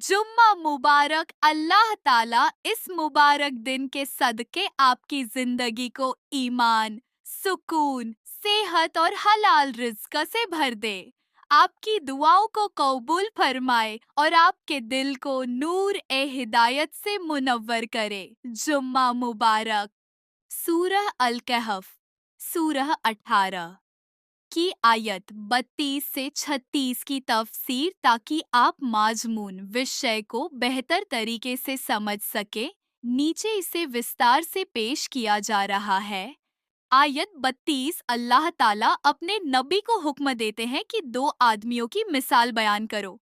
जुम्मा मुबारक। अल्लाह ताला इस मुबारक दिन के सदके आपकी जिंदगी को ईमान, सुकून, सेहत और हलाल रिज़्क से भर दे। आपकी दुआओं को कबूल फरमाए और आपके दिल को नूर ए हिदायत से मुनव्वर करे। जुम्मा मुबारक। सूरह अल कहफ, सूरह 18 की आयत 32 से 36 की तफसीर, ताकि आप माजमून विषय को बेहतर तरीके से समझ सके। नीचे इसे विस्तार से पेश किया जा रहा है। आयत 32। अल्लाह ताला अपने नबी को हुक्म देते हैं कि दो आदमियों की मिसाल बयान करो।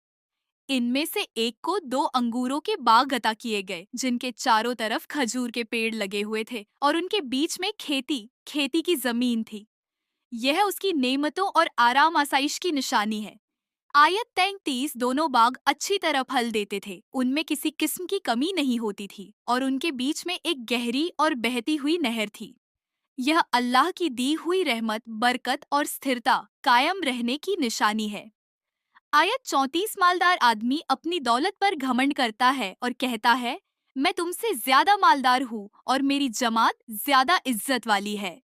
इनमें से एक को दो अंगूरों के बाग अता किए गए, जिनके चारों तरफ खजूर के पेड़ लगे हुए थे और उनके बीच में खेती की जमीन थी। यह उसकी नेमतों और आराम आसाइश की निशानी है। आयत 33। दोनों बाग अच्छी तरह फल देते थे, उनमें किसी किस्म की कमी नहीं होती थी और उनके बीच में एक गहरी और बहती हुई नहर थी। यह अल्लाह की दी हुई रहमत, बरकत और स्थिरता कायम रहने की निशानी है। आयत 34। मालदार आदमी अपनी दौलत पर घमंड करता है और कहता है, मैं तुमसे ज्यादा मालदार हूँ और मेरी जमात ज्यादा इज्जत वाली है।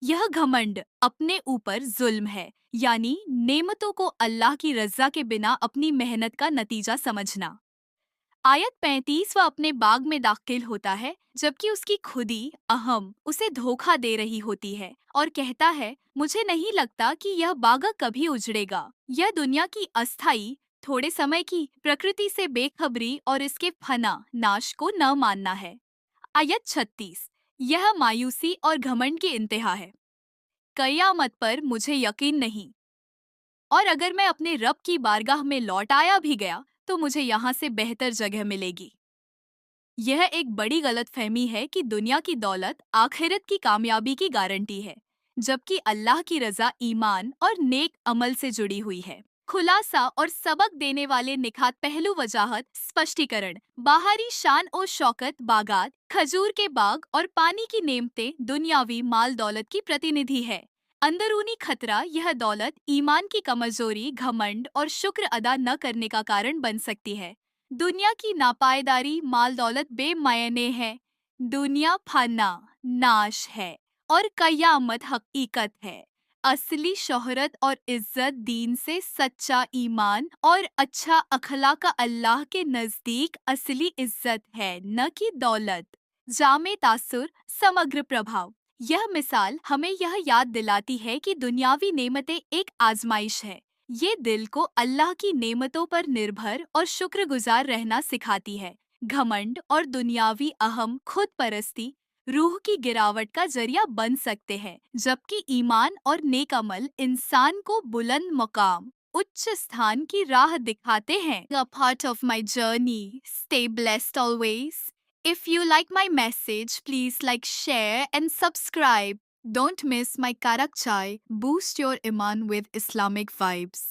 यह घमंड अपने ऊपर जुल्म है, यानी नेमतों को अल्लाह की रजा के बिना अपनी मेहनत का नतीजा समझना। आयत 35। वह अपने बाग में दाखिल होता है जबकि उसकी खुदी अहम उसे धोखा दे रही होती है और कहता है, मुझे नहीं लगता कि यह बाग कभी उजड़ेगा। यह दुनिया की अस्थाई, थोड़े समय की प्रकृति से बेखबरी और इसके फना नाश को न मानना है। आयत 36। यह मायूसी और घमंड की इंतहा है। कयामत पर मुझे यकीन नहीं, और अगर मैं अपने रब की बारगाह में लौट आया भी गया तो मुझे यहाँ से बेहतर जगह मिलेगी। यह एक बड़ी गलतफहमी है कि दुनिया की दौलत आखिरत की कामयाबी की गारंटी है, जबकि अल्लाह की रजा ईमान और नेक अमल से जुड़ी हुई है। खुलासा और सबक देने वाले निखात पहलू, वजाहत, स्पष्टीकरण। बाहरी शान और शौकत, बागात, खजूर के बाग और पानी की नेमतें दुनियावी माल दौलत की प्रतिनिधि है। अंदरूनी खतरा, यह दौलत ईमान की कमजोरी, घमंड और शुक्र अदा न करने का कारण बन सकती है। दुनिया की नापायदारी, माल दौलत बेमायने है। दुनिया फना, नाश है और कयामत हकीकत है। असली शोहरत और इज्जत दीन से सच्चा ईमान और अच्छा अखलाक अल्लाह के नजदीक असली इज्जत है, न कि दौलत। जामे तासुर, समग्र प्रभाव। यह मिसाल हमें यह याद दिलाती है कि दुनियावी नेमतें एक आजमाइश है। ये दिल को अल्लाह की नेमतों पर निर्भर और शुक्रगुजार रहना सिखाती है। घमंड और दुनियावी अहम, खुद परस्ती रूह की गिरावट का जरिया बन सकते हैं, जबकि ईमान और नेक अमल इंसान को बुलंद मकाम, उच्च स्थान की राह दिखाते हैं। A part of my journey. Stay blessed always. If you like my message, please like, share and subscribe. Don't miss my Karak Chai. Boost your iman with Islamic vibes.